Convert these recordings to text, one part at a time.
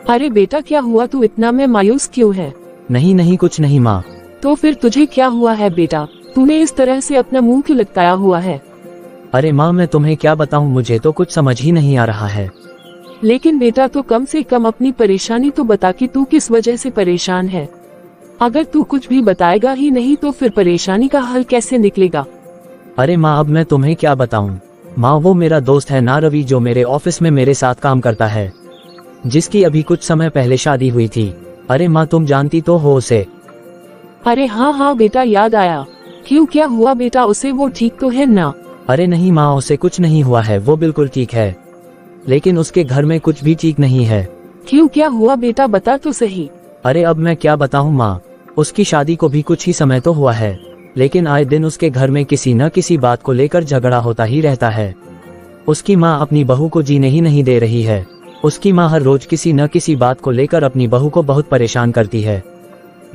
अरे बेटा क्या हुआ, तू इतना में मायूस क्यों है? नहीं नहीं कुछ नहीं माँ। तो फिर तुझे क्या हुआ है बेटा, तूने इस तरह से अपना मुंह क्यों लटकाया हुआ है? अरे माँ मैं तुम्हें क्या बताऊँ, मुझे तो कुछ समझ ही नहीं आ रहा है। लेकिन बेटा तो कम से कम अपनी परेशानी तो बता कि तू किस वजह से परेशान है। अगर तू कुछ भी बताएगा ही नहीं तो फिर परेशानी का हल कैसे निकलेगा? अरे माँ अब मैं तुम्हें क्या बताऊँ माँ, वो मेरा दोस्त है ना रवि, जो मेरे ऑफिस में मेरे साथ काम करता है, जिसकी अभी कुछ समय पहले शादी हुई थी। अरे माँ तुम जानती तो हो उसे। अरे हाँ हाँ बेटा याद आया। क्यों, क्या हुआ बेटा उसे, वो ठीक तो है ना? अरे नहीं माँ उसे कुछ नहीं हुआ है, वो बिल्कुल ठीक है, लेकिन उसके घर में कुछ भी ठीक नहीं है। क्यों, क्या हुआ बेटा बता तो सही। अरे अब मैं क्या बताऊँ माँ, उसकी शादी को भी कुछ ही समय तो हुआ है, लेकिन आए दिन उसके घर में किसी न किसी बात को लेकर झगड़ा होता ही रहता है। उसकी माँ अपनी बहू को जीने ही नहीं दे रही है। उसकी माँ हर रोज किसी न किसी बात को लेकर अपनी बहू को बहुत परेशान करती है।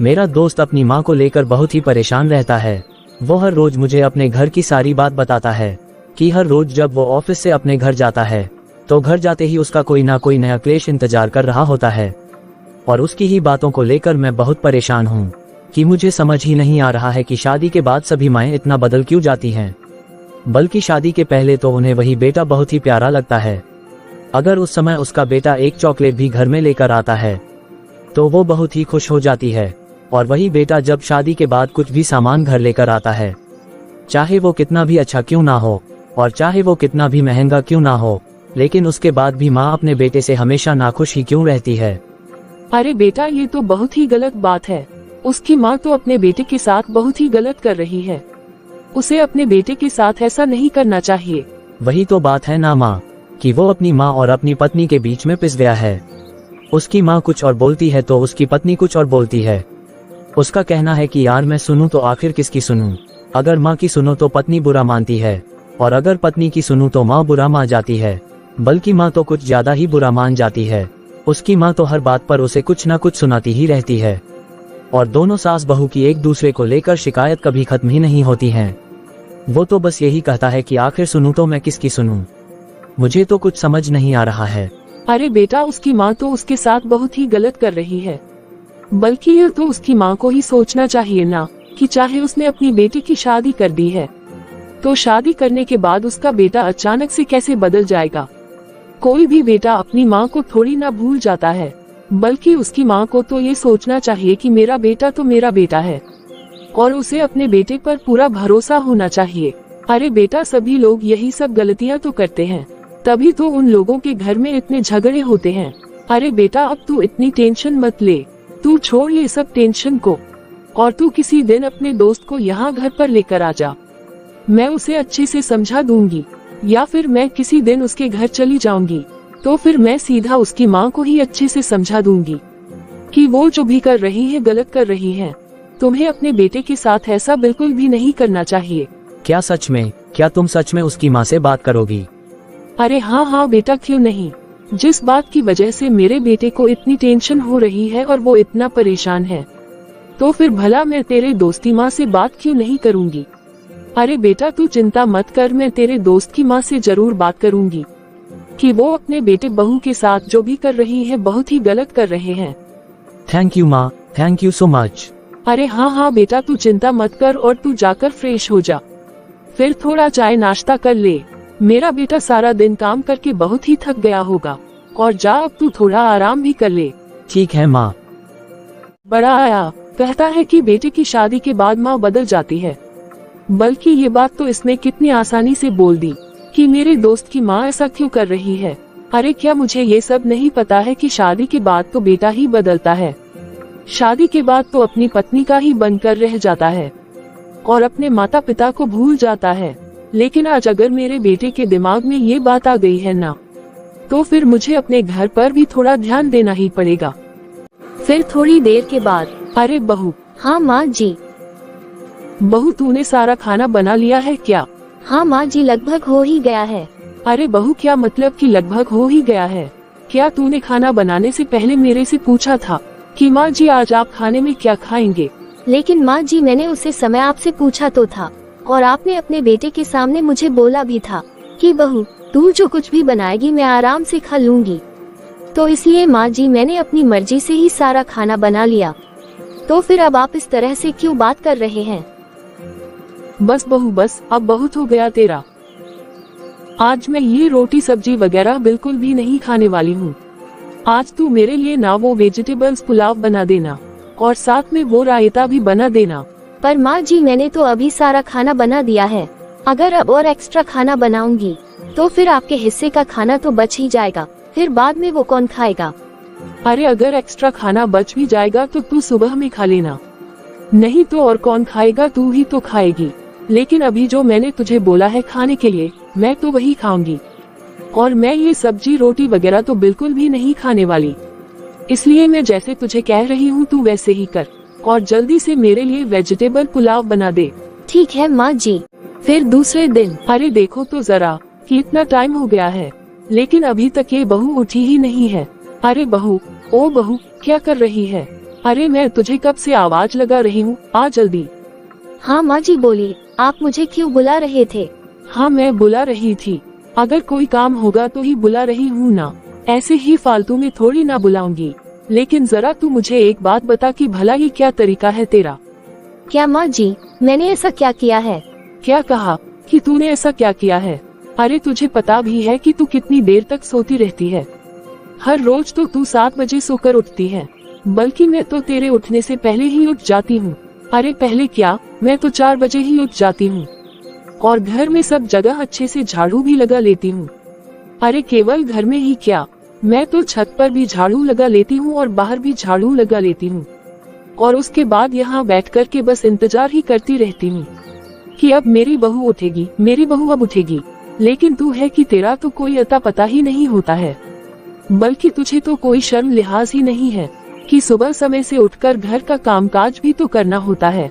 मेरा दोस्त अपनी माँ को लेकर बहुत ही परेशान रहता है। वो हर रोज मुझे अपने घर की सारी बात बताता है कि हर रोज जब वो ऑफिस से अपने घर जाता है तो घर जाते ही उसका कोई ना कोई नया क्लेश इंतजार कर रहा होता है। और उसकी ही बातों को लेकर मैं बहुत परेशान हूँ कि मुझे समझ ही नहीं आ रहा है कि शादी के बाद सभी माएँ इतना बदल क्यों जाती हैं। बल्कि शादी के पहले तो उन्हें वही बेटा बहुत ही प्यारा लगता है। अगर उस समय उसका बेटा एक चॉकलेट भी घर में लेकर आता है तो वो बहुत ही खुश हो जाती है। और वही बेटा जब शादी के बाद कुछ भी सामान घर लेकर आता है, चाहे वो कितना भी अच्छा क्यों ना हो और चाहे वो कितना भी महंगा क्यों ना हो, लेकिन उसके बाद भी माँ अपने बेटे से हमेशा नाखुश ही क्यों रहती है? अरे बेटा ये तो बहुत ही गलत बात है। उसकी माँ तो अपने बेटे के साथ बहुत ही गलत कर रही है। उसे अपने बेटे के साथ ऐसा नहीं करना चाहिए। वही तो बात है ना माँ, कि वो अपनी माँ और अपनी पत्नी के बीच में पिस गया है। उसकी माँ कुछ और बोलती है तो उसकी पत्नी कुछ और बोलती है। उसका कहना है कि यार मैं सुनूं तो आखिर किसकी सुनूं? अगर माँ की सुनो तो पत्नी बुरा मानती है, और अगर पत्नी की सुनूं तो माँ बुरा मान जाती है। बल्कि माँ तो कुछ ज्यादा ही बुरा मान जाती है। उसकी माँ तो हर बात पर उसे कुछ न कुछ सुनाती ही रहती है, और दोनों सास बहू की एक दूसरे को लेकर शिकायत कभी खत्म ही नहीं होती है। वो तो बस यही कहता है कि आखिर सुनूं तो मैं किसकी सुनूं? मुझे तो कुछ समझ नहीं आ रहा है। अरे बेटा उसकी माँ तो उसके साथ बहुत ही गलत कर रही है। बल्कि ये तो उसकी माँ को ही सोचना चाहिए ना कि चाहे उसने अपनी बेटी की शादी कर दी है तो शादी करने के बाद उसका बेटा अचानक से कैसे बदल जाएगा। कोई भी बेटा अपनी माँ को थोड़ी ना भूल जाता है, बल्कि उसकी माँ को तो ये सोचना चाहिए कि मेरा बेटा तो मेरा बेटा है और उसे अपने बेटे पर पूरा भरोसा होना चाहिए। अरे बेटा सभी लोग यही सब गलतियाँ तो करते हैं, तभी तो उन लोगों के घर में इतने झगड़े होते हैं। अरे बेटा अब तू इतनी टेंशन मत ले, तू छोड़ ये सब टेंशन को और तू किसी दिन अपने दोस्त को यहाँ घर पर लेकर आ जा। मैं उसे अच्छे से समझा दूंगी, या फिर मैं किसी दिन उसके घर चली जाऊंगी तो फिर मैं सीधा उसकी माँ को ही अच्छे से समझा दूंगी कि वो जो भी कर रही है गलत कर रही है। तुम्हें अपने बेटे के साथ ऐसा बिल्कुल भी नहीं करना चाहिए। क्या सच में? क्या तुम सच में उसकी माँ से बात करोगी? अरे हाँ हाँ बेटा क्यों नहीं। जिस बात की वजह से मेरे बेटे को इतनी टेंशन हो रही है और वो इतना परेशान है, तो फिर भला मैं तेरे दोस्ती माँ से बात क्यों नहीं करूँगी। अरे बेटा तू चिंता मत कर, मैं तेरे दोस्त की माँ से जरूर बात करूँगी कि वो अपने बेटे बहू के साथ जो भी कर रही है बहुत ही गलत कर रहे हैं। थैंक यू माँ, थैंक यू सो मच। अरे हाँ हाँ बेटा तू चिंता मत कर और तू जाकर फ्रेश हो जा, फिर थोड़ा चाय नाश्ता कर ले। मेरा बेटा सारा दिन काम करके बहुत ही थक गया होगा, और जा अब तू थोड़ा आराम भी कर ले। ठीक है माँ। बड़ा आया कहता है कि बेटे की शादी के बाद माँ बदल जाती है, बल्कि ये बात तो इसने कितनी आसानी से बोल दी कि मेरे दोस्त की माँ ऐसा क्यों कर रही है। अरे क्या मुझे ये सब नहीं पता है कि शादी के बाद तो बेटा ही बदलता है। शादी के बाद तो अपनी पत्नी का ही बनकर रह जाता है और अपने माता पिता को भूल जाता है। लेकिन आज अगर मेरे बेटे के दिमाग में ये बात आ गई है ना, तो फिर मुझे अपने घर पर भी थोड़ा ध्यान देना ही पड़ेगा। फिर थोड़ी देर के बाद, अरे बहू। हाँ माँ जी। बहू तूने सारा खाना बना लिया है क्या? हाँ माँ जी लगभग हो ही गया है। अरे बहू क्या मतलब कि लगभग हो ही गया है? क्या तूने खाना बनाने से पहले मेरे से पूछा था कि माँ जी आज आप खाने में क्या खाएंगे? लेकिन माँ जी मैंने उसे समय आपसे पूछा तो था, और आपने अपने बेटे के सामने मुझे बोला भी था कि बहू तू जो कुछ भी बनाएगी मैं आराम से खा लूंगी। तो इसलिए माँ जी मैंने अपनी मर्जी से ही सारा खाना बना लिया। तो फिर अब आप इस तरह से क्यों बात कर रहे हैं? बस बहू बस, अब बहुत हो गया तेरा। आज मैं ये रोटी सब्जी वगैरह बिल्कुल भी नहीं खाने वाली हूँ। आज तू मेरे लिए ना वो वेजिटेबल्स पुलाव बना देना और साथ में वो रायता भी बना देना। पर माँ जी मैंने तो अभी सारा खाना बना दिया है। अगर अब और एक्स्ट्रा खाना बनाऊंगी तो फिर आपके हिस्से का खाना तो बच ही जाएगा, फिर बाद में वो कौन खाएगा? अरे अगर एक्स्ट्रा खाना बच भी जाएगा तो तू सुबह में खा लेना, नहीं तो और कौन खाएगा? तू ही तो खाएगी। लेकिन अभी जो मैंने तुझे बोला है खाने के लिए, मैं तो वही खाऊंगी। और मैं ये सब्जी रोटी वगैरह तो बिल्कुल भी नहीं खाने वाली। इसलिए मैं जैसे तुझे कह रही हूँ तू वैसे ही कर और जल्दी से मेरे लिए वेजिटेबल पुलाव बना दे। ठीक है माँ जी। फिर दूसरे दिन, अरे देखो तो जरा कि इतना टाइम हो गया है लेकिन अभी तक ये बहू उठी ही नहीं है। अरे बहू, ओ बहू, क्या कर रही है? अरे मैं तुझे कब से आवाज लगा रही हूँ, आ जल्दी। हाँ माँ जी बोलिए, आप मुझे क्यों बुला रहे थे? हाँ मैं बुला रही थी, अगर कोई काम होगा तो ही बुला रही हूँ ना, ऐसे ही फालतू में थोड़ी ना बुलाऊंगी। लेकिन जरा तू मुझे एक बात बता कि भला ये क्या तरीका है तेरा? क्या माँ जी, मैंने ऐसा क्या किया है? क्या कहा कि तूने ऐसा क्या किया है? अरे तुझे पता भी है कि तू कितनी देर तक सोती रहती है? हर रोज तो तू 7 बजे सोकर उठती है, बल्कि मैं तो तेरे उठने से पहले ही उठ जाती हूँ। अरे पहले क्या, मैं तो 4 बजे ही उठ जाती हूँ और घर में सब जगह अच्छे से झाड़ू भी लगा लेती हूँ। अरे केवल घर में ही क्या, मैं तो छत पर भी झाड़ू लगा लेती हूँ और बाहर भी झाड़ू लगा लेती हूँ। और उसके बाद यहाँ बैठ कर के बस इंतजार ही करती रहती हूँ कि अब मेरी बहू उठेगी, मेरी बहू अब उठेगी। लेकिन तू है कि तेरा तो कोई अता पता ही नहीं होता है, बल्कि तुझे तो कोई शर्म लिहाज ही नहीं है कि सुबह समय से उठकर घर का कामकाज भी तो करना होता है।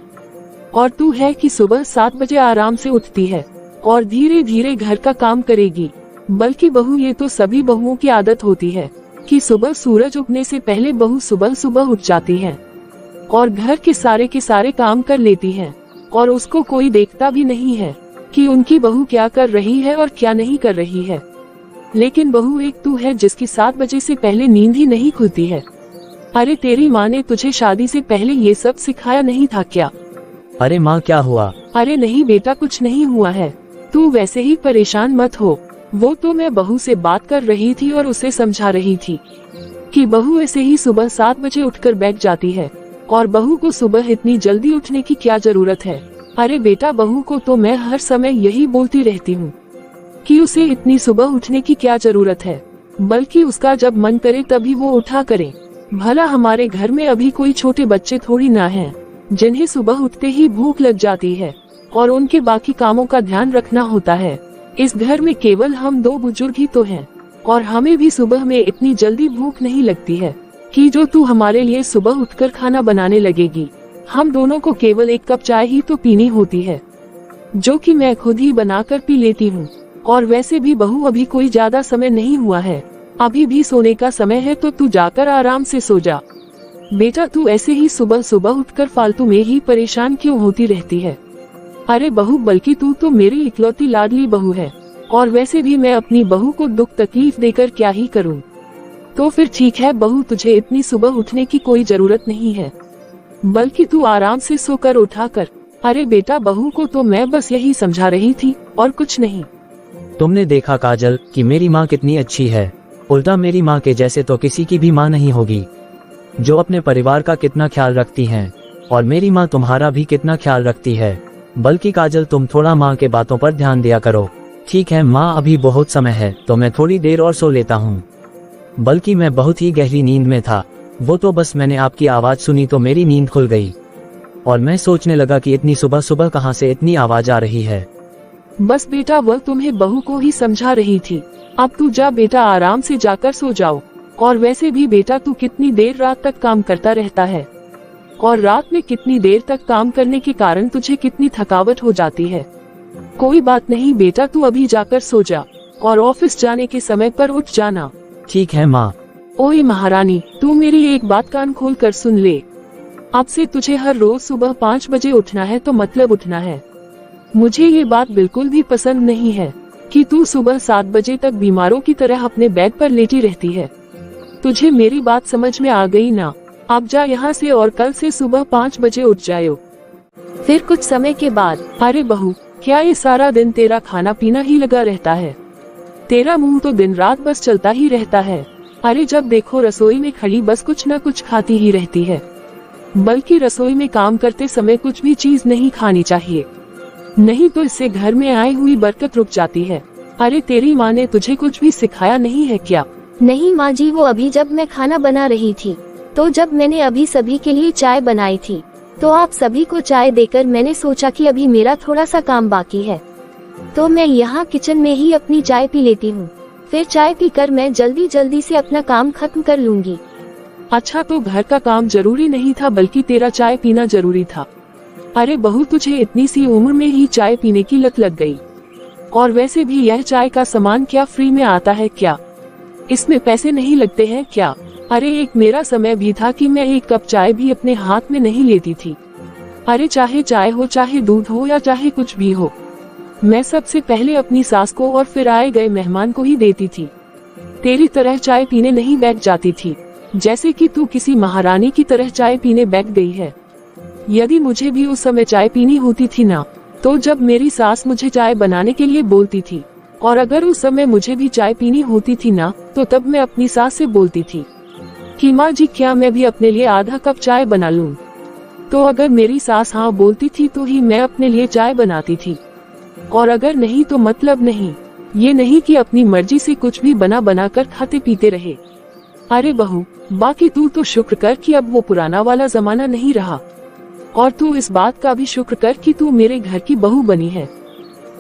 और तू है कि सुबह 7 बजे आराम से उठती है और धीरे धीरे घर का काम करेगी। बल्कि बहू, ये तो सभी बहुओं की आदत होती है कि सुबह सूरज उगने से पहले बहू सुबह सुबह उठ जाती है और घर के सारे काम कर लेती है और उसको कोई देखता भी नहीं है कि उनकी बहू क्या कर रही है और क्या नहीं कर रही है। लेकिन बहू एक तू है जिसकी 7 बजे से पहले नींद ही नहीं खुलती है। अरे तेरी माँ ने तुझे शादी से पहले ये सब सिखाया नहीं था क्या? अरे माँ क्या हुआ? अरे नहीं बेटा, कुछ नहीं हुआ है, तू वैसे ही परेशान मत हो। वो तो मैं बहू से बात कर रही थी और उसे समझा रही थी कि बहू ऐसे ही सुबह 7 बजे उठकर बैठ जाती है और बहू को सुबह इतनी जल्दी उठने की क्या जरूरत है। अरे बेटा, बहू को तो मैं हर समय यही बोलती रहती हूँ कि उसे इतनी सुबह उठने की क्या जरूरत है, बल्कि उसका जब मन करे तभी वो उठा करे। भला हमारे घर में अभी कोई छोटे बच्चे थोड़ी ना हैं जिन्हें सुबह उठते ही भूख लग जाती है और उनके बाकी कामों का ध्यान रखना होता है। इस घर में केवल हम 2 बुजुर्ग ही तो हैं और हमें भी सुबह में इतनी जल्दी भूख नहीं लगती है कि जो तू हमारे लिए सुबह उठकर खाना बनाने लगेगी। हम दोनों को केवल 1 कप चाय ही तो पीनी होती है, जो कि मैं खुद ही बनाकर पी लेती हूँ। और वैसे भी बहू अभी कोई ज्यादा समय नहीं हुआ है, अभी भी सोने का समय है, तो तू जाकर आराम से सो जा। बेटा तू ऐसे ही सुबह सुबह उठकर फालतू में ही परेशान क्यों होती रहती है? अरे बहू, बल्कि तू तो मेरी इकलौती लाडली बहू है और वैसे भी मैं अपनी बहू को दुख तकलीफ देकर क्या ही करूं। तो फिर ठीक है बहू, तुझे इतनी सुबह उठने की कोई जरूरत नहीं है, बल्कि तू आराम से सोकर उठा कर। अरे बेटा, बहू को तो मैं बस यही समझा रही थी और कुछ नहीं। तुमने देखा काजल कि मेरी माँ कितनी अच्छी है। उल्टा मेरी माँ के जैसे तो किसी की भी माँ नहीं होगी, जो अपने परिवार का कितना ख्याल रखती हैं। और मेरी माँ तुम्हारा भी कितना ख्याल रखती है। बल्कि काजल, तुम थोड़ा माँ के बातों पर ध्यान दिया करो। ठीक है माँ, अभी बहुत समय है तो मैं थोड़ी देर और सो लेता हूँ। बल्कि मैं बहुत ही गहरी नींद में था, वो तो बस मैंने आपकी आवाज सुनी तो मेरी नींद खुल गई और मैं सोचने लगा कि इतनी सुबह सुबह कहाँ से इतनी आवाज आ रही है। बस बेटा, वह तुम्हें बहू को ही समझा रही थी। अब तू जा बेटा, आराम से जाकर सो जाओ। और वैसे भी बेटा, तू कितनी देर रात तक काम करता रहता है और रात में कितनी देर तक काम करने के कारण तुझे कितनी थकावट हो जाती है। कोई बात नहीं बेटा, तू अभी जाकर सो जा और ऑफिस जाने के समय पर उठ जाना। ठीक है माँ। ओए महारानी, तू मेरी एक बात कान खोल कर सुन ले। अब से तुझे हर रोज सुबह 5 बजे उठना है, तो मतलब उठना है। मुझे ये बात बिल्कुल भी पसंद नहीं है कि तू सुबह 7 बजे तक बीमारों की तरह अपने बेड पर लेटी रहती है। तुझे मेरी बात समझ में आ गई ना? अब जा यहाँ से और कल से सुबह 5 बजे उठ जाओ। फिर कुछ समय के बाद, अरे बहू, क्या ये सारा दिन तेरा खाना पीना ही लगा रहता है? तेरा मुंह तो दिन रात बस चलता ही रहता है। अरे जब देखो रसोई में खड़ी बस कुछ न कुछ खाती ही रहती है। बल्कि रसोई में काम करते समय कुछ भी चीज नहीं खानी चाहिए, नहीं तो इससे घर में आई हुई बरकत रुक जाती है। अरे तेरी माँ ने तुझे कुछ भी सिखाया नहीं है क्या? नहीं माँ जी, वो अभी जब मैं खाना बना रही थी, तो जब मैंने अभी सभी के लिए चाय बनाई थी, तो आप सभी को चाय देकर मैंने सोचा कि अभी मेरा थोड़ा सा काम बाकी है, तो मैं यहाँ किचन में ही अपनी चाय पी लेती हूँ। फिर चाय पीकर मैं जल्दी जल्दी से अपना काम खत्म कर लूंगी। अच्छा, तो घर का काम जरूरी नहीं था बल्कि तेरा चाय पीना जरूरी था। अरे बहू, तुझे इतनी सी उम्र में ही चाय पीने की लत लग गई। और वैसे भी यह चाय का सामान क्या फ्री में आता है क्या? इसमें पैसे नहीं लगते हैं क्या? अरे एक मेरा समय भी था कि मैं एक कप चाय भी अपने हाथ में नहीं लेती थी। अरे चाहे चाय हो, चाहे दूध हो, या चाहे कुछ भी हो, मैं सबसे पहले अपनी सास को और फिर आए गए मेहमान को ही देती थी। तेरी तरह चाय पीने नहीं बैठ जाती थी, जैसे कि तू किसी महारानी की तरह चाय पीने बैठ गई है। यदि मुझे भी उस समय चाय पीनी होती थी ना, तो जब मेरी सास मुझे चाय बनाने के लिए बोलती थी, और अगर उस समय मुझे भी चाय पीनी होती थी ना, तो तब मैं अपनी सास से बोलती थी कि माँ जी, क्या मैं भी अपने लिए आधा कप चाय बना लूं? तो अगर मेरी सास हाँ बोलती थी तो ही मैं अपने लिए चाय बनाती थी, और अगर नहीं तो मतलब नहीं। ये नहीं कि अपनी मर्जी से कुछ भी बना बना कर खाते पीते रहे। अरे बहू, बाकी तू तो शुक्र कर कि अब वो पुराना वाला जमाना नहीं रहा, और तू इस बात का भी शुक्र कर कि तू मेरे घर की बहू बनी है,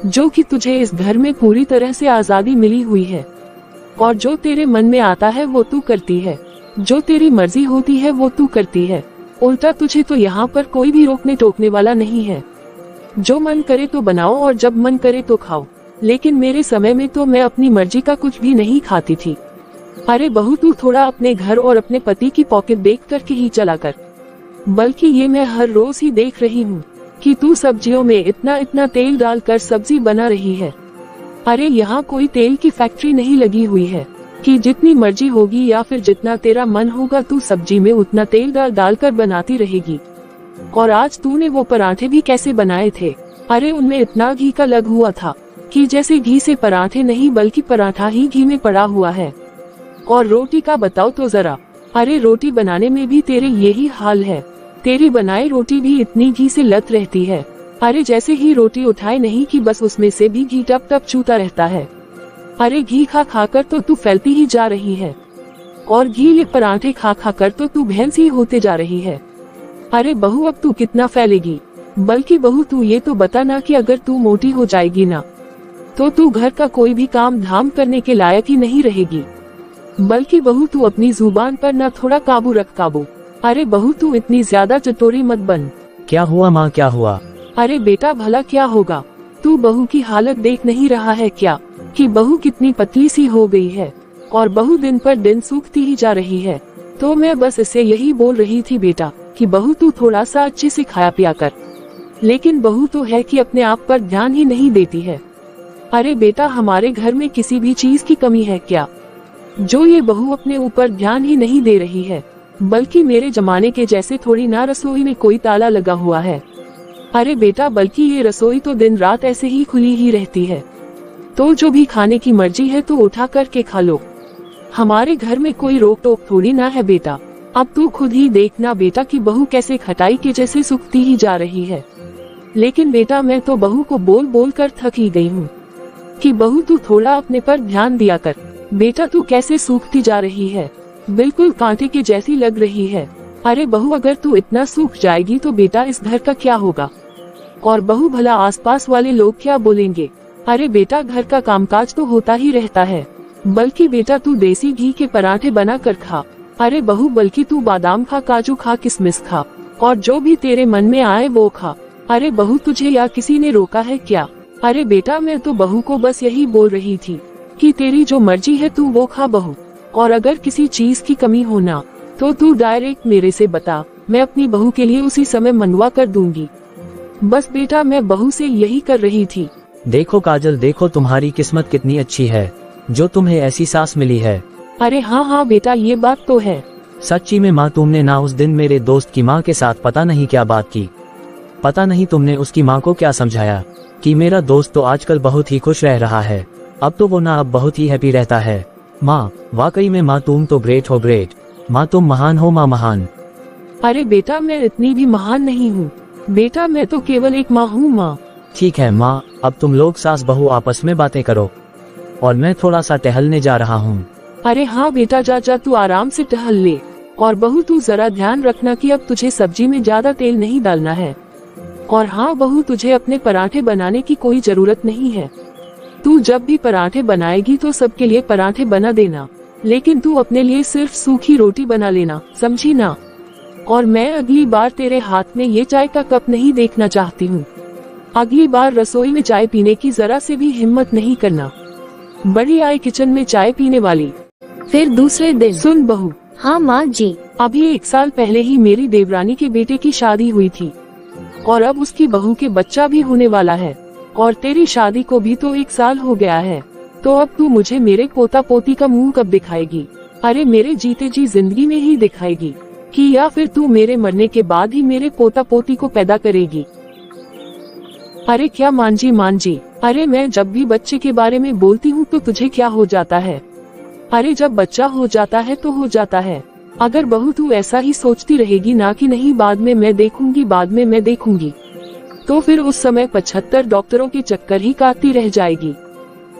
जो कि तुझे इस घर में पूरी तरह से आजादी मिली हुई है, और जो तेरे मन में आता है वो तू करती है, जो तेरी मर्जी होती है वो तू करती है। उल्टा तुझे तो यहाँ पर कोई भी रोकने टोकने वाला नहीं है। जो मन करे तो बनाओ और जब मन करे तो खाओ, लेकिन मेरे समय में तो मैं अपनी मर्जी का कुछ भी नहीं खाती थी। अरे बहू, तू थोड़ा अपने घर और अपने पति की पॉकेट देख करके ही चला कर। बल्कि ये मैं हर रोज ही देख रही हूँ कि तू सब्जियों में इतना इतना तेल डालकर सब्जी बना रही है। अरे यहाँ कोई तेल की फैक्ट्री नहीं लगी हुई है कि जितनी मर्जी होगी या फिर जितना तेरा मन होगा तू सब्जी में उतना तेल डाल कर बनाती रहेगी। और आज तूने वो पराठे भी कैसे बनाए थे? अरे उनमें इतना घी का लग हुआ था कि जैसे घी से पराठे नहीं बल्कि पराठा ही घी में पड़ा हुआ है। और रोटी का बताओ तो जरा। अरे रोटी बनाने में भी तेरे यही हाल है, तेरी बनाई रोटी भी इतनी घी से लत रहती है। अरे जैसे ही रोटी उठाए नहीं कि बस उसमें से भी घी टप टप चूता रहता है। अरे घी खा खा कर तो तू फैलती ही जा रही है, और घी पराठे खा खा कर तो तू भैंस ही होते जा रही है। अरे बहू, अब तू कितना फैलेगी? बल्कि बहू, तू ये तो बता ना कि अगर तू मोटी हो जाएगी ना, तो तू घर का कोई भी काम धाम करने के लायक ही नहीं रहेगी। बल्कि बहू, तू अपनी जुबान पर ना थोड़ा काबू रख काबू। अरे बहू, तू इतनी ज्यादा चटोरी मत बन। क्या हुआ माँ, क्या हुआ? अरे बेटा, भला क्या होगा? तू बहू की हालत देख नहीं रहा है क्या कि बहू कितनी पतली सी हो गई है, और बहू दिन पर दिन सूखती ही जा रही है। तो मैं बस इसे यही बोल रही थी बेटा कि बहू तू थोड़ा सा अच्छे से खाया पिया कर। लेकिन बहू तो है कि अपने आप पर ध्यान ही नहीं देती है। अरे बेटा, हमारे घर में किसी भी चीज की कमी है क्या जो ये बहू अपने ऊपर ध्यान ही नहीं दे रही है? बल्कि मेरे जमाने के जैसे थोड़ी ना रसोई में कोई ताला लगा हुआ है। अरे बेटा, बल्कि ये रसोई तो दिन रात ऐसे ही खुली ही रहती है, तो जो भी खाने की मर्जी है तो उठा करके खा लो। हमारे घर में कोई रोक टोक थोड़ी ना है बेटा। अब तू खुद ही देखना बेटा कि बहू कैसे खटाई के जैसे सूखती ही जा रही है। लेकिन बेटा, मैं तो बहू को बोल बोल कर थक ही गई हूँ कि बहू तू थोड़ा अपने पर ध्यान दिया कर। बेटा, तू कैसे सूखती जा रही है, बिल्कुल कांटे के जैसी लग रही है। अरे बहू, अगर तू इतना सूख जाएगी तो बेटा इस घर का क्या होगा? और बहू, भला आसपास वाले लोग क्या बोलेंगे? अरे बेटा, घर का कामकाज तो होता ही रहता है। बल्कि बेटा, तू देसी घी के पराठे बना कर खा। अरे बहू, बल्कि तू बादाम खा, काजू खा, किशमिश खा, और जो भी तेरे मन में आए वो खा। अरे बहू, तुझे या किसी ने रोका है क्या? अरे बेटा, मैं तो बहू को बस यही बोल रही थी कि तेरी जो मर्जी है तू वो खा बहू, और अगर किसी चीज की कमी हो ना तो तू डायरेक्ट मेरे से बता, मैं अपनी बहू के लिए उसी समय मनवा कर दूंगी। बस बेटा, मैं बहू से यही कर रही थी। देखो काजल, देखो तुम्हारी किस्मत कितनी अच्छी है जो तुम्हें ऐसी सास मिली है। अरे हाँ हाँ बेटा, ये बात तो है। सच्ची में माँ, तुमने ना उस दिन मेरे दोस्त की माँ के साथ पता नहीं क्या बात की। पता नहीं तुमने उसकी माँ को क्या समझाया कि मेरा दोस्त तो आजकल बहुत ही खुश रह रहा है, अब तो वो ना अब बहुत ही हैप्पी रहता है। माँ, वाकई में माँ, तुम तो ग्रेट हो, ग्रेट। माँ तुम महान हो माँ, महान। अरे बेटा, मैं इतनी भी महान नहीं हूँ बेटा, मैं तो केवल एक माँ हूँ माँ। ठीक है माँ, अब तुम लोग सास बहू आपस में बातें करो और मैं थोड़ा सा टहलने जा रहा हूँ। अरे हाँ बेटा, जा जा, तू आराम से टहल ले। और बहू, तू जरा ध्यान रखना कि अब तुझे सब्जी में ज्यादा तेल नहीं डालना है। और हाँ बहू, तुझे अपने पराठे बनाने की कोई जरूरत नहीं है। तू जब भी पराठे बनाएगी तो सबके लिए पराठे बना देना, लेकिन तू अपने लिए सिर्फ सूखी रोटी बना लेना, समझी ना। और मैं अगली बार तेरे हाथ में ये चाय का कप नहीं देखना चाहती हूँ। अगली बार रसोई में चाय पीने की जरा से भी हिम्मत नहीं करना। बड़ी आई किचन में चाय पीने वाली। फिर दूसरे दिन, सुन बहू। हाँ माँ जी। अभी 1 साल पहले ही मेरी देवरानी के बेटे की शादी हुई थी और अब उसकी बहू के बच्चा भी होने वाला है। और तेरी शादी को भी तो 1 साल हो गया है। तो अब तू मुझे मेरे पोता पोती का मुंह कब दिखाएगी? अरे मेरे जीते जी जिंदगी में ही दिखाएगी कि या फिर तू मेरे मरने के बाद ही मेरे पोता पोती को पैदा करेगी? अरे क्या मान जी, अरे मैं जब भी बच्चे के बारे में बोलती हूँ तो तुझे क्या हो जाता है? अरे जब बच्चा हो जाता है तो हो जाता है। अगर बहू तू ऐसा ही सोचती रहेगी ना कि नहीं बाद में मैं देखूंगी, बाद में मैं देखूंगी, तो फिर उस समय 75 डॉक्टरों के चक्कर ही काटती रह जाएगी।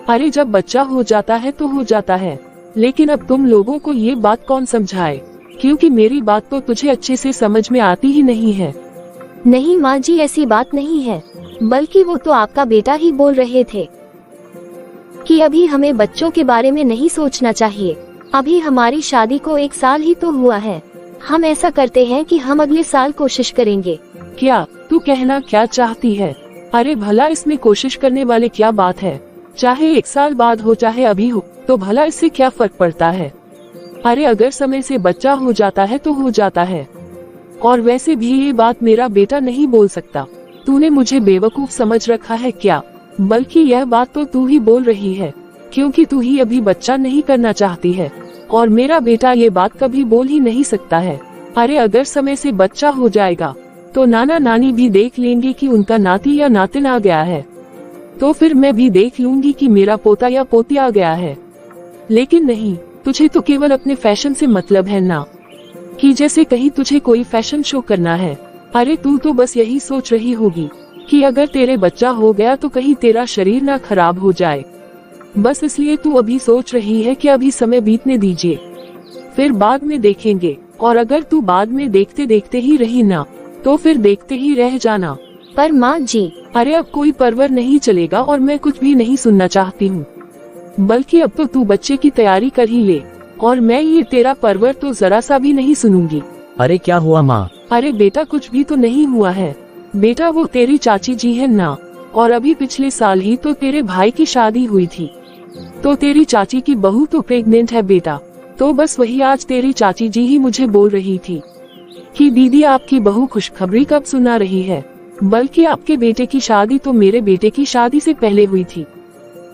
अरे जब बच्चा हो जाता है तो हो जाता है। लेकिन अब तुम लोगों को ये बात कौन समझाए, क्योंकि मेरी बात तो तुझे अच्छे से समझ में आती ही नहीं है। नहीं माँ जी, ऐसी बात नहीं है, बल्कि वो तो आपका बेटा ही बोल रहे थे कि अभी हमें बच्चों के बारे में नहीं सोचना चाहिए। अभी हमारी शादी को 1 साल ही तो हुआ है। हम ऐसा करते हैं कि हम अगले साल कोशिश करेंगे। क्या तू कहना क्या चाहती है? अरे भला इसमें कोशिश करने वाले क्या बात है? चाहे 1 साल बाद हो चाहे अभी हो, तो भला इससे क्या फर्क पड़ता है? अरे अगर समय से बच्चा हो जाता है तो हो जाता है। और वैसे भी ये बात मेरा बेटा नहीं बोल सकता। तूने मुझे बेवकूफ समझ रखा है क्या? बल्कि यह बात तो तू ही बोल रही है, क्योंकि तू ही अभी बच्चा नहीं करना चाहती है। और मेरा बेटा ये बात कभी बोल ही नहीं सकता है। अरे अगर समय से बच्चा हो जाएगा तो नाना नानी भी देख लेंगे कि उनका नाती या नातिन आ गया है, तो फिर मैं भी देख लूंगी कि मेरा पोता या पोती आ गया है। लेकिन नहीं, तुझे तो केवल अपने फैशन से मतलब है ना, कि जैसे कहीं तुझे कोई फैशन शो करना है। अरे तू तो बस यही सोच रही होगी कि अगर तेरे बच्चा हो गया तो कहीं तेरा शरीर ना खराब हो जाए। बस इसलिए तू अभी सोच रही है कि अभी समय बीतने दीजिए, फिर बाद में देखेंगे। और अगर तू बाद में देखते देखते ही रही ना, तो फिर देखते ही रह जाना। पर माँ जी। अरे अब कोई परवर नहीं चलेगा और मैं कुछ भी नहीं सुनना चाहती हूँ। बल्कि अब तो तू बच्चे की तैयारी कर ही ले, और मैं ये तेरा परवर तो जरा सा भी नहीं सुनूंगी। अरे क्या हुआ माँ? अरे बेटा कुछ भी तो नहीं हुआ है बेटा, वो तेरी चाची जी है ना, और अभी पिछले साल ही तो तेरे भाई की शादी हुई थी, तो तेरी चाची की बहू तो प्रेग्नेंट है बेटा। तो बस वही आज तेरी चाची जी ही मुझे बोल रही थी कि दीदी आपकी बहू खुशखबरी कब सुना रही है, बल्कि आपके बेटे की शादी तो मेरे बेटे की शादी से पहले हुई थी,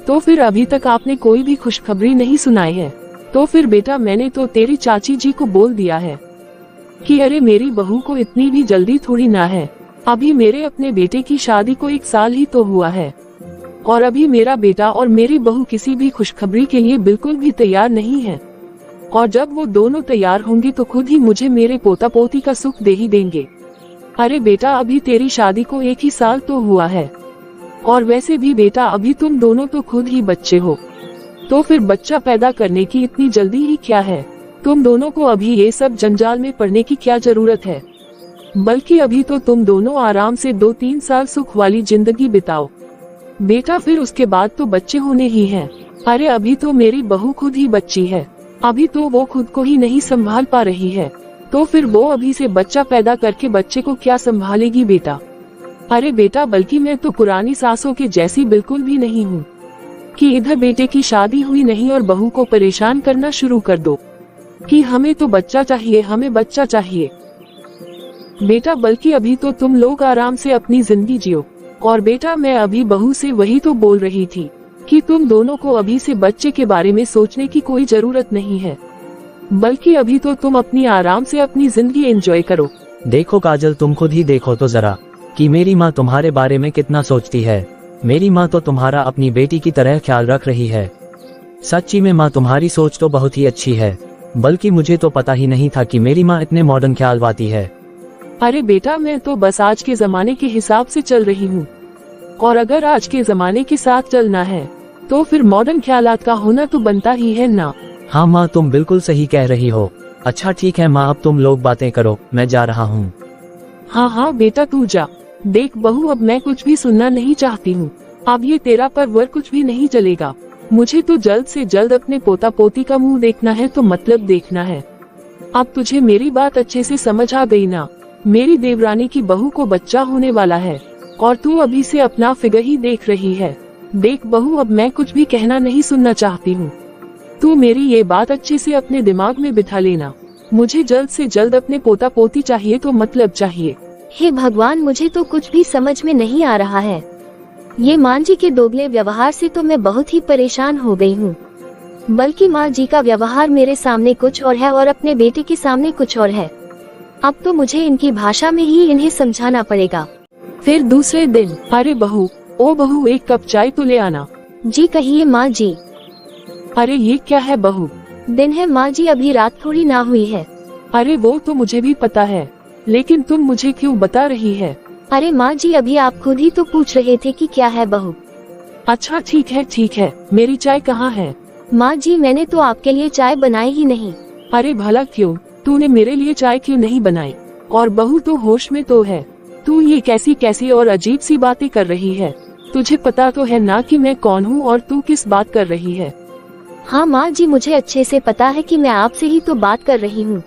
तो फिर अभी तक आपने कोई भी खुशखबरी नहीं सुनाई है। तो फिर बेटा मैंने तो तेरी चाची जी को बोल दिया है कि अरे मेरी बहू को इतनी भी जल्दी थोड़ी ना है, अभी मेरे अपने बेटे की शादी को 1 साल ही तो हुआ है, और अभी मेरा बेटा और मेरी बहू किसी भी खुशखबरी के लिए बिल्कुल भी तैयार नहीं है। और जब वो दोनों तैयार होंगे तो खुद ही मुझे मेरे पोता पोती का सुख दे ही देंगे। अरे बेटा अभी तेरी शादी को 1 ही साल तो हुआ है, और वैसे भी बेटा अभी तुम दोनों तो खुद ही बच्चे हो, तो फिर बच्चा पैदा करने की इतनी जल्दी ही क्या है? तुम दोनों को अभी ये सब जंजाल में पड़ने की क्या जरूरत है? बल्कि अभी तो तुम दोनों आराम से 2-3 साल सुख वाली जिंदगी बिताओ बेटा, फिर उसके बाद तो बच्चे होने ही हैं। अरे अभी तो मेरी बहू खुद ही बच्ची है, अभी तो वो खुद को ही नहीं संभाल पा रही है, तो फिर वो अभी से बच्चा पैदा करके बच्चे को क्या संभालेगी बेटा? अरे बेटा बल्कि मैं तो पुरानी सासों के जैसी बिल्कुल भी नहीं हूँ कि इधर बेटे की शादी हुई नहीं और बहू को परेशान करना शुरू कर दो कि हमें तो बच्चा चाहिए, हमें बच्चा चाहिए। बेटा बल्कि अभी तो तुम लोग आराम से अपनी जिंदगी जियो। और बेटा मैं अभी बहू से वही तो बोल रही थी कि तुम दोनों को अभी से बच्चे के बारे में सोचने की कोई जरूरत नहीं है, बल्कि अभी तो तुम अपनी आराम से अपनी जिंदगी एंजॉय करो। देखो काजल, तुम खुद ही देखो तो जरा कि मेरी माँ तुम्हारे बारे में कितना सोचती है। मेरी माँ तो तुम्हारा अपनी बेटी की तरह ख्याल रख रही है। सच्ची में माँ, तुम्हारी सोच तो बहुत ही अच्छी है, बल्कि मुझे तो पता ही नहीं था कि मेरी माँ इतने मॉडर्न ख्याल वाती है। अरे बेटा, मैं तो बस आज के जमाने के हिसाब से चल रही हूँ, और अगर आज के जमाने के साथ चलना है तो फिर मॉडर्न ख्यालात का होना तो बनता ही है ना। हाँ माँ, तुम बिल्कुल सही कह रही हो। अच्छा ठीक है माँ, अब तुम लोग बातें करो, मैं जा रहा हूँ। हाँ हाँ बेटा, तू जा। देख बहू, अब मैं कुछ भी सुनना नहीं चाहती हूँ। अब ये तेरा परवर कुछ भी नहीं चलेगा। मुझे तो जल्द से जल्द अपने पोता पोती का मुंह देखना है, तो मतलब देखना है। अब तुझे मेरी बात अच्छे से समझ आ गई ना? मेरी देवरानी की बहू को बच्चा होने वाला है और तू अभी से अपना फिगर ही देख रही है। देख बहू, अब मैं कुछ भी कहना नहीं सुनना चाहती हूँ। तू मेरी ये बात अच्छे से अपने दिमाग में बिठा लेना। मुझे जल्द से जल्द अपने पोता पोती चाहिए, तो मतलब चाहिए। हे भगवान, मुझे तो कुछ भी समझ में नहीं आ रहा है। ये माँ जी के दोगले व्यवहार से तो मैं बहुत ही परेशान हो गई हूँ। बल्कि माँ जी का व्यवहार मेरे सामने कुछ और है और अपने बेटे के सामने कुछ और है। अब तो मुझे इनकी भाषा में ही इन्हें समझाना पड़ेगा। फिर दूसरे दिन, अरे बहू, ओ बहू, एक कप चाय तो ले आना। जी कहिए माँ जी। अरे ये क्या है बहू? दिन है माँ जी, अभी रात थोड़ी ना हुई है। अरे वो तो मुझे भी पता है, लेकिन तुम मुझे क्यों बता रही है? अरे माँ जी, अभी आप खुद ही तो पूछ रहे थे कि क्या है बहू। अच्छा ठीक है ठीक है, मेरी चाय कहाँ है? माँ जी, मैंने तो आपके लिए चाय बनाई ही नहीं। अरे भला क्यों? तूने मेरे लिए चाय क्यों नहीं बनाई? और बहू तो होश में तो है। तू ये कैसी कैसी और अजीब सी बातें कर रही है? तुझे पता तो है ना कि मैं कौन हूँ और तू किस बात कर रही है? हाँ माँ जी, मुझे अच्छे से पता है कि मैं आपसे ही तो बात कर रही हूँ।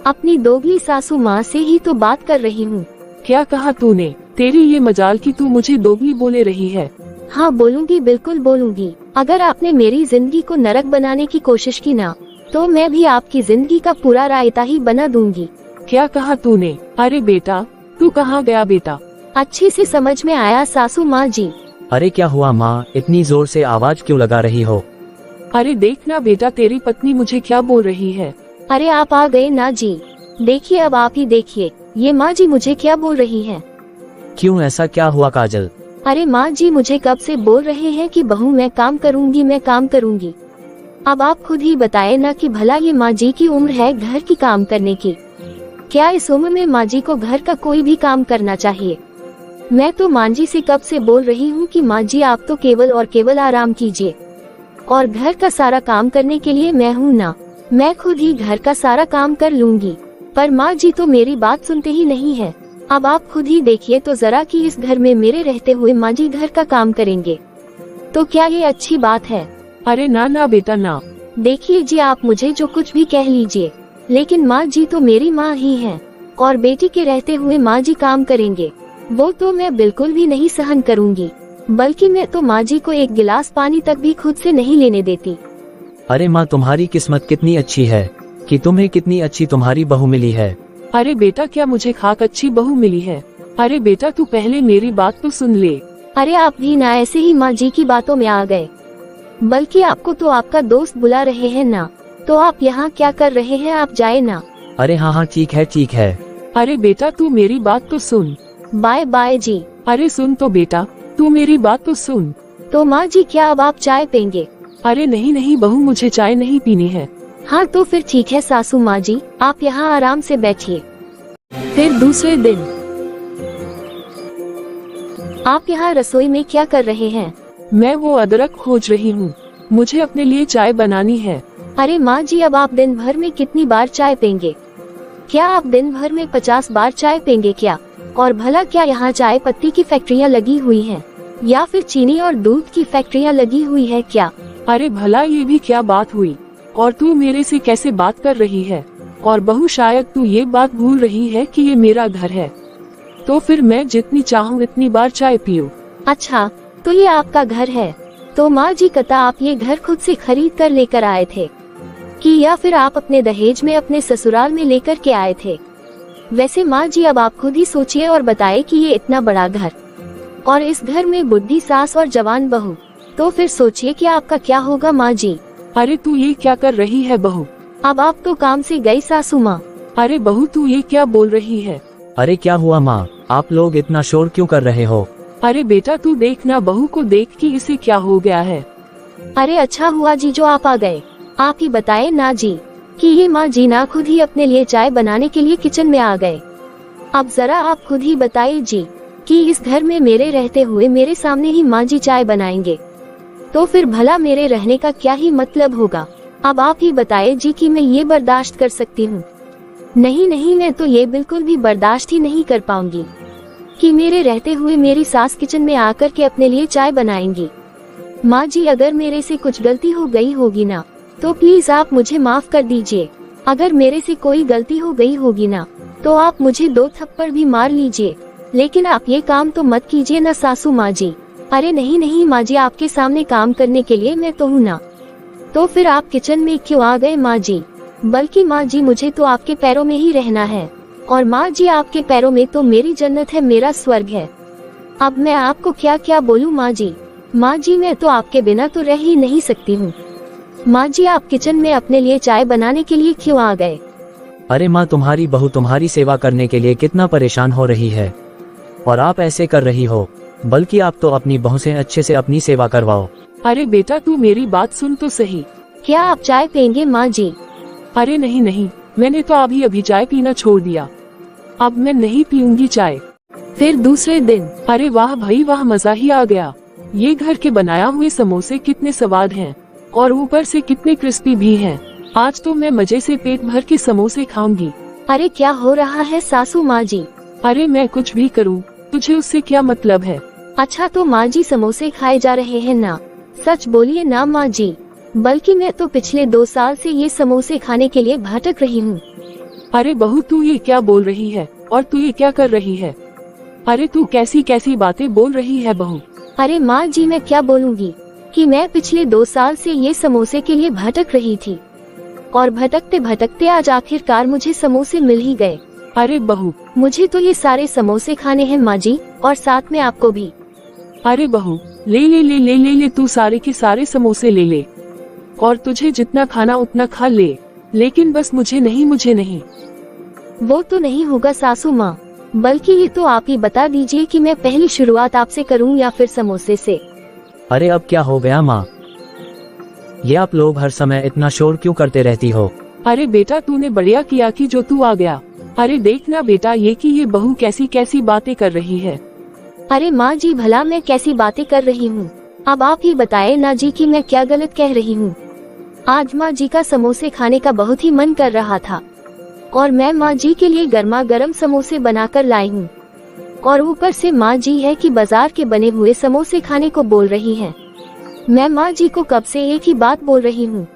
अपनी दोगली सासू माँ से ही तो बात कर रही हूँ। क्या कहा तूने? तेरी ये मजाल कि तू मुझे दोगली बोले रही है। हाँ बोलूँगी, बिल्कुल बोलूँगी। अगर आपने मेरी जिंदगी को नरक बनाने की कोशिश की ना, तो मैं भी आपकी जिंदगी का पूरा रायता ही बना दूंगी। क्या कहा तूने? अरे बेटा, तू कहाँ गया बेटा? अच्छे से समझ में आया सासू माँ जी। अरे क्या हुआ माँ, इतनी जोर से आवाज क्यों लगा रही हो? अरे देखना बेटा, तेरी पत्नी मुझे क्या बोल रही है। अरे आप आ गए ना जी। देखिए, अब आप ही देखिए, ये माँ जी मुझे क्या बोल रही है। क्यों, ऐसा क्या हुआ काजल? अरे माँ जी, मुझे कब से बोल रहे हैं कि बहू मैं काम करूँगी, मैं काम करूँगी। अब आप खुद ही बताए ना कि भला ये माँ जी की उम्र है घर की काम करने की? क्या इस उम्र में माँ जी को घर का कोई भी काम करना चाहिए? मैं तो माँ जी से कब से बोल रही हूँ कि माँ जी आप तो केवल और केवल आराम कीजिए, और घर का सारा काम करने के लिए मैं हूँ ना, मैं खुद ही घर का सारा काम कर लूंगी। पर माँ जी तो मेरी बात सुनते ही नहीं है। अब आप खुद ही देखिए तो जरा कि इस घर में मेरे रहते हुए माँ जी घर का काम करेंगे, तो क्या ये अच्छी बात है? अरे ना ना बेटा ना। देखिए जी, आप मुझे जो कुछ भी कह लीजिए, लेकिन माँ जी तो मेरी माँ ही हैं, और बेटी के रहते हुए माँ जी काम करेंगे, वो तो मैं बिल्कुल भी नहीं सहन करूँगी। बल्कि मैं तो माँ जी को एक गिलास पानी तक भी खुद से नहीं लेने देती। अरे माँ, तुम्हारी किस्मत कितनी अच्छी है कि तुम्हें कितनी अच्छी तुम्हारी बहू मिली है। अरे बेटा, क्या मुझे खाक अच्छी बहू मिली है? अरे बेटा, तू पहले मेरी बात तो सुन ले। अरे आप भी ना ऐसे ही माँ जी की बातों में आ गए। बल्कि आपको तो आपका दोस्त बुला रहे हैं ना, तो आप यहाँ क्या कर रहे हैं? आप जाए ना। अरे हाँ हाँ ठीक है ठीक है। अरे बेटा, तू मेरी बात तो सुन। बाय बाय जी। अरे सुन तो बेटा, तू मेरी बात तो सुन। तो माँ जी, क्या अब आप चाय पेंगे? अरे नहीं नहीं बहू, मुझे चाय नहीं पीनी है। हाँ तो फिर ठीक है सासू माँ जी, आप यहाँ आराम से बैठिए। फिर दूसरे दिन, आप यहाँ रसोई में क्या कर रहे हैं? मैं वो अदरक खोज रही हूँ, मुझे अपने लिए चाय बनानी है। अरे माँ जी, अब आप दिन भर में कितनी बार चाय पेंगे? क्या आप दिन भर में 50 बार चाय पेंगे क्या? और भला क्या यहाँ चाय पत्ती की फैक्ट्रियाँ लगी हुई हैं, या फिर चीनी और दूध की फैक्ट्रियाँ लगी हुई है क्या? अरे भला ये भी क्या बात हुई? और तू मेरे से कैसे बात कर रही है? और बहू, शायद तू ये बात भूल रही है कि ये मेरा घर है, तो फिर मैं जितनी चाहूँ इतनी बार चाय पीऊँ। अच्छा, तो ये आपका घर है? तो माँ जी, कता आप ये घर खुद से खरीद कर लेकर आए थे कि या फिर आप अपने दहेज में अपने ससुराल में लेकर के आए थे? वैसे माँ जी, अब आप खुद ही सोचिए और बताएं कि ये इतना बड़ा घर और इस घर में बुढ़ी सास और जवान बहू, तो फिर सोचिए कि आपका क्या होगा माँ जी। अरे तू ये क्या कर रही है बहू? अब आप तो काम से गई सासू माँ। अरे बहू तू ये क्या बोल रही है? अरे क्या हुआ माँ, आप लोग इतना शोर क्यों कर रहे हो? अरे बेटा तू देखना बहू को देख कि इसे क्या हो गया है। अरे अच्छा हुआ जी जो आप आ गए। आप ही बताए ना जी कि ये माँ जी ना खुद ही अपने लिए चाय बनाने के लिए किचन में आ गए। अब जरा आप खुद ही बताइए जी कि इस घर में मेरे रहते हुए मेरे सामने ही माँ जी चाय बनाएंगे तो फिर भला मेरे रहने का क्या ही मतलब होगा। अब आप ही बताइए जी कि मैं ये बर्दाश्त कर सकती हूँ? नहीं नहीं, मैं तो ये बिल्कुल भी बर्दाश्त ही नहीं कर पाऊंगी कि मेरे रहते हुए मेरी सास किचन में आकर के अपने लिए चाय बनाएंगी। माँ जी अगर मेरे से कुछ गलती हो गई होगी ना तो प्लीज आप मुझे माफ कर दीजिए। अगर मेरे से कोई गलती हो गई होगी ना तो आप मुझे 2 थप्पड़ भी मार लीजिए, लेकिन आप ये काम तो मत कीजिए ना सासू माँ जी। अरे नहीं नहीं माँ जी, आपके सामने काम करने के लिए मैं तो हूँ ना, तो फिर आप किचन में क्यों आ गए माँ जी? बल्कि माँ जी मुझे तो आपके पैरों में ही रहना है, और माँ जी आपके पैरों में तो मेरी जन्नत है, मेरा स्वर्ग है। अब मैं आपको क्या क्या बोलूँ माँ जी? माँ जी मैं तो आपके बिना तो रह ही नहीं सकती हूँ। माँ जी आप किचन में अपने लिए चाय बनाने के लिए क्यों आ गए? अरे माँ, तुम्हारी बहू तुम्हारी सेवा करने के लिए कितना परेशान हो रही है और आप ऐसे कर रही हो। बल्कि आप तो अपनी बहू से अच्छे से अपनी सेवा करवाओ। अरे बेटा तू मेरी बात सुन तो सही। क्या आप चाय पियेंगे माँ जी? अरे नहीं नहीं, मैंने तो अभी चाय पीना छोड़ दिया, अब मैं नहीं पीऊंगी चाय। फिर दूसरे दिन अरे वाह भाई वाह, मजा ही आ गया। ये घर के बनाया हुए समोसे कितने स्वाद हैं और ऊपर से कितने क्रिस्पी भी हैं। आज तो मैं मजे से पेट भर के समोसे खाऊंगी। अरे क्या हो रहा है सासू माँ जी? अरे मैं कुछ भी करूँ, तुझे उससे क्या मतलब है? अच्छा तो माँ जी समोसे खाए जा रहे हैं ना? सच बोलिए ना माँ जी। बल्कि मैं तो पिछले 2 साल से ये समोसे खाने के लिए भटक रही हूँ। अरे बहू तू ये क्या बोल रही है और तू ये क्या कर रही है? अरे तू कैसी कैसी बातें बोल रही है बहू? अरे माँ जी मैं क्या बोलूँगी कि मैं पिछले 2 साल से ये समोसे के लिए भटक रही थी, और भटकते भटकते आज आखिरकार मुझे समोसे मिल ही गए। अरे बहू मुझे तो ये सारे समोसे खाने हैं माँ जी, और साथ में आपको भी। अरे बहू ले ले ले ले ले ले, तू सारे के सारे समोसे ले ले और तुझे जितना खाना उतना खा ले, लेकिन बस मुझे नहीं, मुझे नहीं। वो तो नहीं होगा सासू माँ, बल्कि ये तो आप ही बता दीजिए कि मैं पहली शुरुआत आपसे करूँ या फिर समोसे से? अरे अब क्या हो गया माँ, ये आप लोग हर समय इतना शोर क्यों करते रहती हो? अरे बेटा तूने बढ़िया किया कि जो तू आ गया। अरे देखना बेटा ये कि ये बहू कैसी कैसी बातें कर रही है। अरे माँ जी भला मैं कैसी बातें कर रही हूँ? अब आप ही बताए ना जी कि मैं क्या गलत कह रही हूँ। आज माँ जी का समोसे खाने का बहुत ही मन कर रहा था, और मैं माँ जी के लिए गर्मा गर्म समोसे बनाकर लाई हूँ, और ऊपर से माँ जी है कि बाजार के बने हुए समोसे खाने को बोल रही हैं। मैं माँ जी को कब से एक ही बात बोल रही हूँ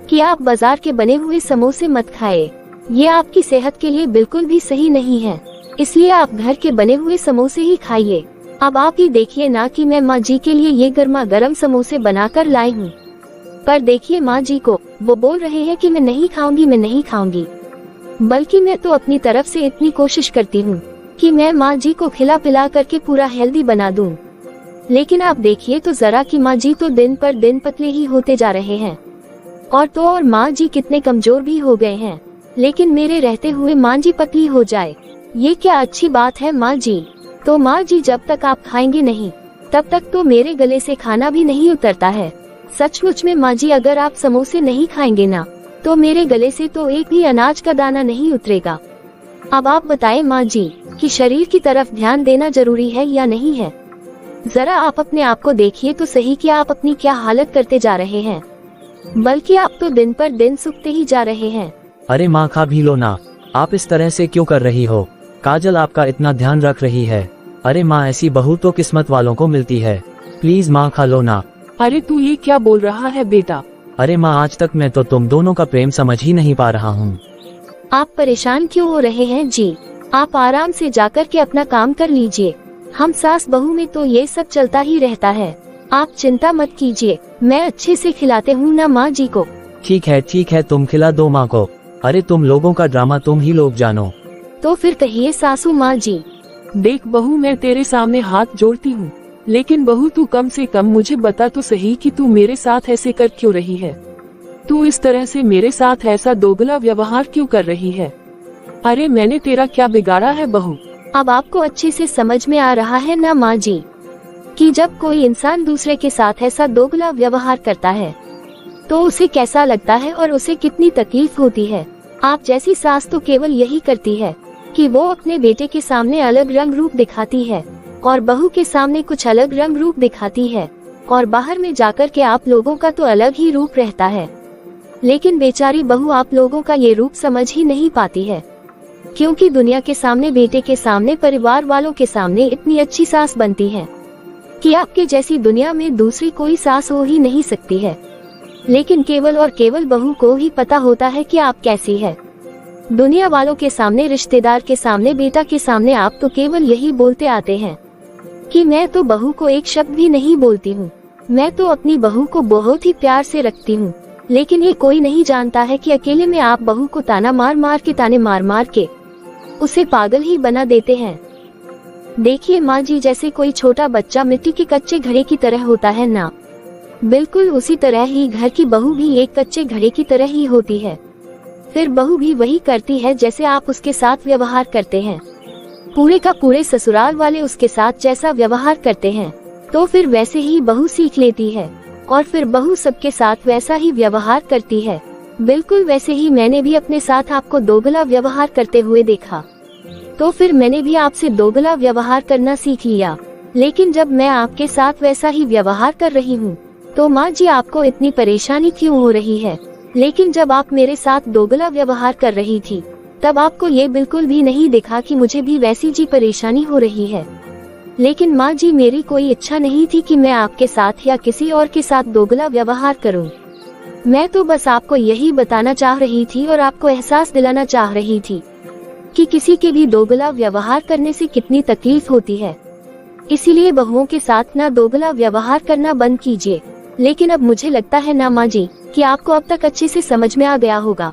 कि आप बाजार के बने हुए समोसे मत खाए, ये आपकी सेहत के लिए बिल्कुल भी सही नहीं है, इसलिए आप घर के बने हुए समोसे ही खाइए। अब आप ही देखिए ना कि मैं माँ जी के लिए ये गर्मा गर्म समोसे बनाकर लाई हूँ, पर देखिए माँ जी को, वो बोल रहे हैं कि मैं नहीं खाऊंगी, मैं नहीं खाऊंगी। बल्कि मैं तो अपनी तरफ से इतनी कोशिश करती हूँ कि मैं माँ जी को खिला पिला करके पूरा हेल्दी बना दूँ, लेकिन आप देखिए तो जरा कि माँ जी तो दिन पर दिन पतले ही होते जा रहे हैं, और माँ जी कितने कमजोर भी हो गए हैं। लेकिन मेरे रहते हुए माँ जी पतली हो जाए, ये क्या अच्छी बात है माँ जी? तो माँ जी जब तक आप खाएंगे नहीं तब तक तो मेरे गले से खाना भी नहीं उतरता है। सचमुच में माँ जी अगर आप समोसे नहीं खाएंगे ना तो मेरे गले से तो एक भी अनाज का दाना नहीं उतरेगा। अब आप बताएं माँ जी कि शरीर की तरफ ध्यान देना जरूरी है या नहीं है? जरा आप अपने आप को देखिए तो सही कि आप अपनी क्या हालत करते जा रहे हैं, बल्कि आप तो दिन पर दिन सूखते ही जा रहे हैं। अरे माँ खा भी लो ना, आप इस तरह से क्यों कर रही हो? काजल आपका इतना ध्यान रख रही है। अरे माँ ऐसी बहू तो किस्मत वालों को मिलती है, प्लीज माँ खा लो ना। अरे तू ये क्या बोल रहा है बेटा? अरे माँ आज तक मैं तो तुम दोनों का प्रेम समझ ही नहीं पा रहा हूँ। आप परेशान क्यों हो रहे हैं जी? आप आराम से जाकर के अपना काम कर लीजिए, हम सास बहू में तो ये सब चलता ही रहता है। आप चिंता मत कीजिए, मैं अच्छे से खिलाते हूँ ना माँ जी को। ठीक है तुम खिला दो माँ को। अरे तुम लोगों का ड्रामा तुम ही लोग जानो। तो फिर कहिए सासू माँ जी। देख बहू मैं तेरे सामने हाथ जोड़ती हूँ, लेकिन बहू तू कम से कम मुझे बता तो सही कि तू मेरे साथ ऐसे कर क्यों रही है। तू इस तरह से मेरे साथ ऐसा दोगला व्यवहार क्यों कर रही है। अरे मैंने तेरा क्या बिगाड़ा है बहू। अब आपको अच्छे से समझ में आ रहा है ना माँ जी, कि जब कोई इंसान दूसरे के साथ ऐसा दोगला व्यवहार करता है तो उसे कैसा लगता है और उसे कितनी तकलीफ होती है। आप जैसी सास तो केवल यही करती है कि वो अपने बेटे के सामने अलग रंग रूप दिखाती है और बहू के सामने कुछ अलग रंग रूप दिखाती है, और बाहर में जाकर के आप लोगों का तो अलग ही रूप रहता है। लेकिन बेचारी बहू आप लोगों का ये रूप समझ ही नहीं पाती है, क्योंकि दुनिया के सामने, बेटे के सामने, परिवार वालों के सामने इतनी अच्छी सास बनती है कि आपके जैसी दुनिया में दूसरी कोई सास हो ही नहीं सकती है। लेकिन केवल और केवल बहू को ही पता होता है कि आप कैसी है। दुनिया वालों के सामने, रिश्तेदार के सामने, बेटा के सामने आप तो केवल यही बोलते आते हैं कि मैं तो बहू को एक शब्द भी नहीं बोलती हूँ, मैं तो अपनी बहू को बहुत ही प्यार से रखती हूँ। लेकिन ये कोई नहीं जानता है कि अकेले में आप बहू को ताने मार मार के उसे पागल ही बना देते हैं। देखिए माँ जी, जैसे कोई छोटा बच्चा मिट्टी के कच्चे घड़े की तरह होता है ना, बिल्कुल उसी तरह ही घर की बहू भी एक कच्चे घड़े की तरह ही होती है। फिर बहू भी वही करती है जैसे आप उसके साथ व्यवहार करते हैं। पूरे का पूरे ससुराल वाले उसके साथ जैसा व्यवहार करते हैं तो फिर वैसे ही बहू सीख लेती है, और फिर बहू सबके साथ वैसा ही व्यवहार करती है। बिल्कुल वैसे ही मैंने भी अपने साथ आपको दोगला व्यवहार करते हुए देखा, तो फिर मैंने भी आपसे दोगला व्यवहार करना सीख लिया। लेकिन जब मैं आपके साथ वैसा ही व्यवहार कर रही हूँ तो माँ जी आपको इतनी परेशानी क्यों हो रही है। लेकिन जब आप मेरे साथ दोगला व्यवहार कर रही थी तब आपको ये बिल्कुल भी नहीं दिखा कि मुझे भी वैसी जी परेशानी हो रही है। लेकिन माँ जी, मेरी कोई इच्छा नहीं थी कि मैं आपके साथ या किसी और के साथ दोगला व्यवहार करूँ। मैं तो बस आपको यही बताना चाह रही थी और आपको एहसास दिलाना चाह रही थी कि किसी के भी दोगला व्यवहार करने से कितनी तकलीफ होती है। इसीलिए बहुओं के साथ ना दोगला व्यवहार करना बंद कीजिए। लेकिन अब मुझे लगता है ना माँ जी कि आपको अब तक अच्छे से समझ में आ गया होगा।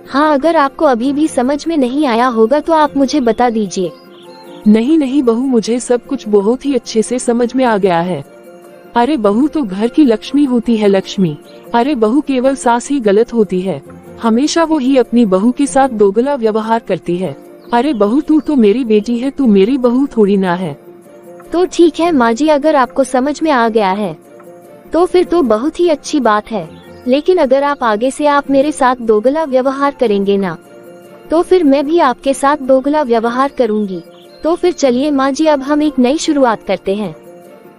हाँ, अगर आपको अभी भी समझ में नहीं आया होगा तो आप मुझे बता दीजिए। नहीं बहू, मुझे सब कुछ बहुत ही अच्छे से समझ में आ गया है। अरे बहू तो घर की लक्ष्मी होती है, लक्ष्मी। अरे बहू केवल सास ही गलत होती है, हमेशा वो ही अपनी बहू के साथ दोगला व्यवहार करती है। अरे बहू, तू तो मेरी बेटी है, तू मेरी बहू थोड़ी ना है। तो ठीक है माँ जी, अगर आपको समझ में आ गया है तो फिर तो बहुत ही अच्छी बात है। लेकिन अगर आप आगे से आप मेरे साथ दोगला व्यवहार करेंगे ना, तो फिर मैं भी आपके साथ दोगला व्यवहार करूंगी। तो फिर चलिए माँ जी, अब हम एक नई शुरुआत करते हैं।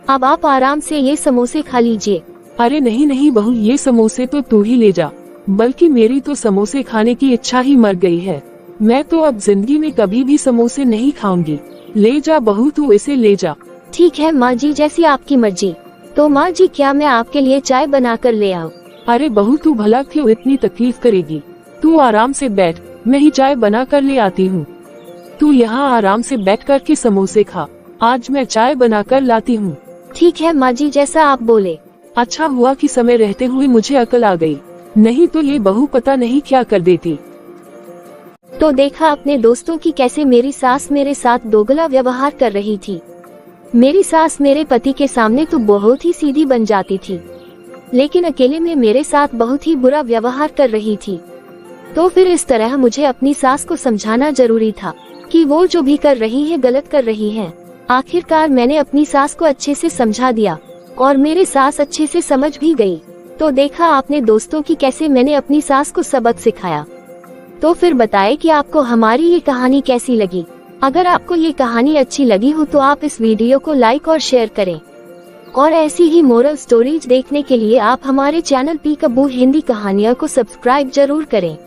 अब आप आराम से ये समोसे खा लीजिए। अरे नहीं बहू, ये समोसे तो तू ही ले जा, बल्कि मेरी तो समोसे खाने की इच्छा ही मर गई है। मैं तो अब जिंदगी में कभी भी समोसे नहीं खाऊंगी। ले जा बहू, तू इसे ले जा। ठीक है माँ जी, जैसी आपकी मर्जी। तो माँ जी, क्या मैं आपके लिए चाय बना कर ले आऊँ? अरे बहू, तू भला क्यों इतनी तकलीफ करेगी। तू आराम से बैठ, मैं ही चाय बना कर ले आती हूँ। तू यहाँ आराम से बैठ कर के समोसे खा, आज मैं चाय बना कर लाती हूँ। ठीक है माँ जी, जैसा आप बोले। अच्छा हुआ कि समय रहते हुए मुझे अकल आ गई, नहीं तो ये बहू पता नहीं क्या कर देती। तो देखा अपने दोस्तों की कैसे मेरी सास मेरे साथ दोगला व्यवहार कर रही थी। मेरी सास मेरे पति के सामने तो बहुत ही सीधी बन जाती थी, लेकिन अकेले में मेरे साथ बहुत ही बुरा व्यवहार कर रही थी। तो फिर इस तरह मुझे अपनी सास को समझाना जरूरी था कि वो जो भी कर रही है गलत कर रही है। आखिरकार मैंने अपनी सास को अच्छे से समझा दिया और मेरी सास अच्छे से समझ भी गई। तो देखा आपने दोस्तों की कैसे मैंने अपनी सास को सबक सिखाया। तो फिर बताएं कि आपको हमारी ये कहानी कैसी लगी। अगर आपको ये कहानी अच्छी लगी हो तो आप इस वीडियो को लाइक और शेयर करें, और ऐसी ही मोरल स्टोरीज देखने के लिए आप हमारे चैनल पीकाबू हिंदी कहानियाँ को सब्सक्राइब जरूर करें।